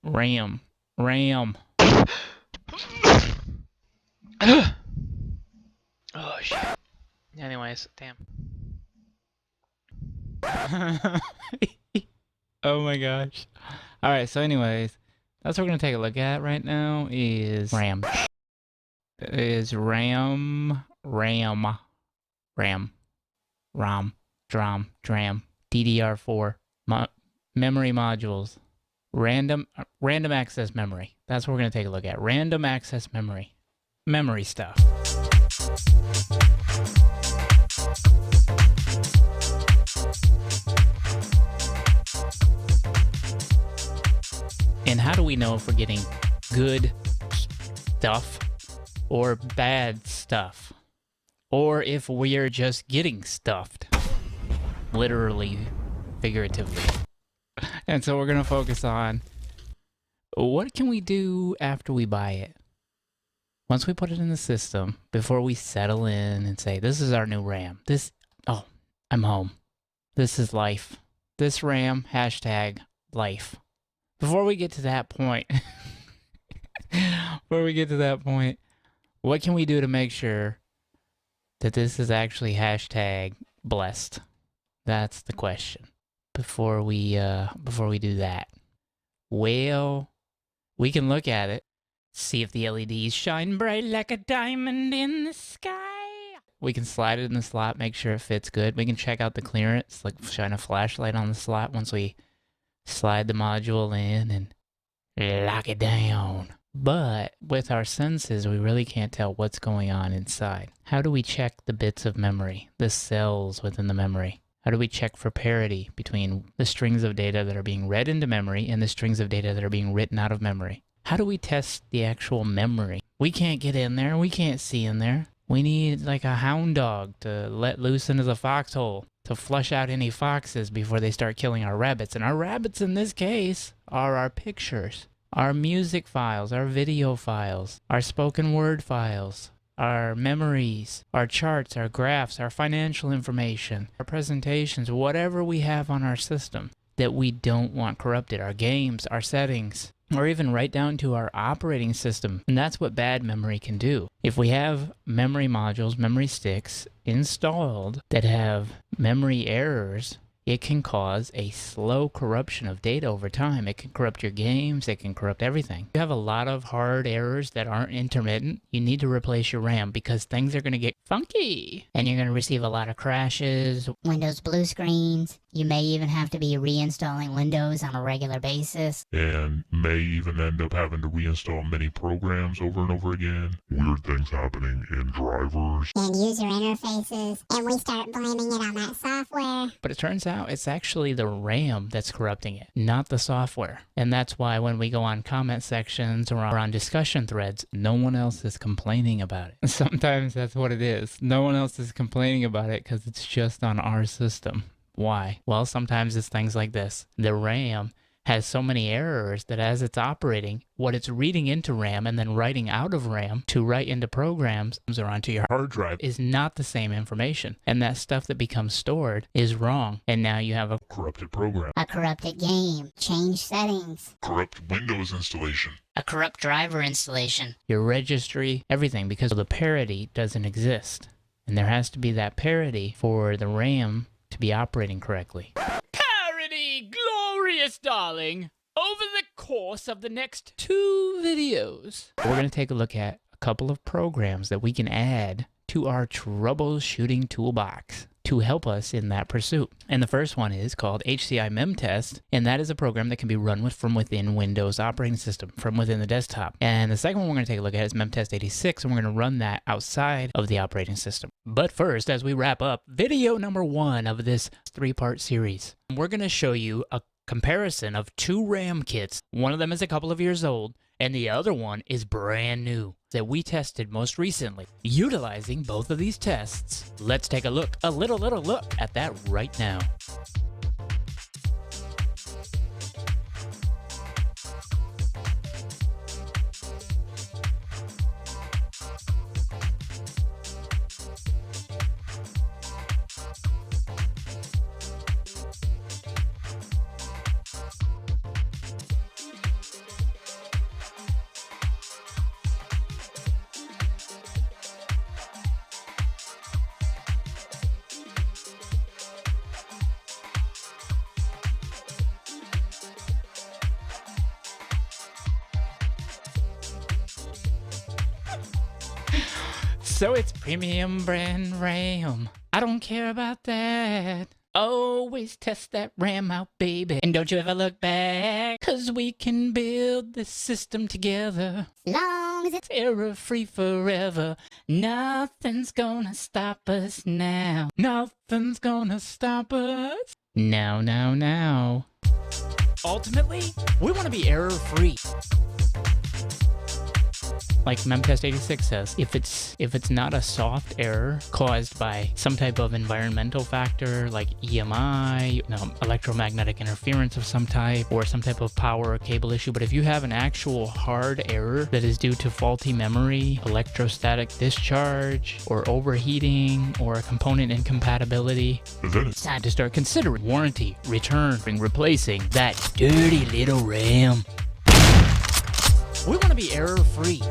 RAM. RAM. Oh shit. Anyways, damn. Oh my gosh. Alright, so anyways, that's what we're gonna take a look at right now is RAM. Is RAM, DDR4, memory modules, random access memory. That's what we're gonna take a look at. Random access memory stuff. And how do we know if we're getting good stuff or bad stuff? Or if we're just getting stuffed, literally, figuratively. And so we're going to focus on what can we do after we buy it? Once we put it in the system, before we settle in and say, this is our new RAM. I'm home. This is life. This RAM, hashtag life. Before we get to that point, what can we do to make sure that this is actually hashtag blessed? That's the question. Before we do that, well, we can look at it, see if the LEDs shine bright like a diamond in the sky. We can slide it in the slot, make sure it fits good. We can check out the clearance, like shine a flashlight on the slot once we slide the module in and lock it down. But with our senses, we really can't tell what's going on inside. How do we check the bits of memory, the cells within the memory? How do we check for parity between the strings of data that are being read into memory and the strings of data that are being written out of memory? How do we test the actual memory? We can't get in there. We can't see in there. We need like a hound dog to let loose into the foxhole to flush out any foxes before they start killing our rabbits. And our rabbits in this case are our pictures, our music files, our video files, our spoken word files, our memories, our charts, our graphs, our financial information, our presentations, whatever we have on our system that we don't want corrupted, our games, our settings, or even right down to our operating system. And that's what bad memory can do. If we have memory modules, memory sticks installed that have memory errors, it can cause a slow corruption of data over time. It can corrupt your games. It can corrupt everything. If you have a lot of hard errors that aren't intermittent, you need to replace your RAM because things are going to get funky. And you're going to receive a lot of crashes, Windows blue screens. You may even have to be reinstalling Windows on a regular basis. And may even end up having to reinstall many programs over and over again. Weird things happening in drivers. And user interfaces. And we start blaming it on that software. But it turns out it's actually the RAM that's corrupting it, not the software. And that's why when we go on comment sections or on discussion threads, no one else is complaining about it. Sometimes that's what it is. No one else is complaining about it because it's just on our system. Why? Well, sometimes it's things like this. The RAM has so many errors that as it's operating, what it's reading into RAM and then writing out of RAM to write into programs or onto your hard drive is not the same information. And that stuff that becomes stored is wrong. And now you have a Corrupted program. A corrupted game. Change settings. Corrupt Windows installation. A corrupt driver installation. your registry, everything, because the parity doesn't exist. And there has to be that parity for the RAM to be operating correctly. Parity, glorious darling! Over the course of the next 2 videos, we're going to take a look at a couple of programs that we can add to our troubleshooting toolbox to help us in that pursuit. And the first one is called HCI MemTest, and that is a program that can be run from within Windows operating system, from within the desktop. And the second one we're going to take a look at is MemTest 86, and we're going to run that outside of the operating system. But first, as we wrap up video number 1 of this 3-part series, we're going to show you a comparison of 2 RAM kits. One of them is a couple of years old, and the other one is brand new that we tested most recently. Utilizing both of these tests, let's take a look, a little look at that right now. So it's premium brand RAM. I don't care about that. Always test that RAM out, baby. And don't you ever look back, 'cause we can build this system together. As long as it's Error-free forever. Nothing's gonna stop us now. Nothing's gonna stop us. Now. Ultimately, we want to be error-free. Like Memtest86 says, if it's not a soft error caused by some type of environmental factor like EMI, electromagnetic interference of some type, or some type of power or cable issue, but if you have an actual hard error that is due to faulty memory, electrostatic discharge, or overheating, or a component incompatibility, then it's time to start considering warranty, return, and replacing that dirty little RAM. We want to be error-free.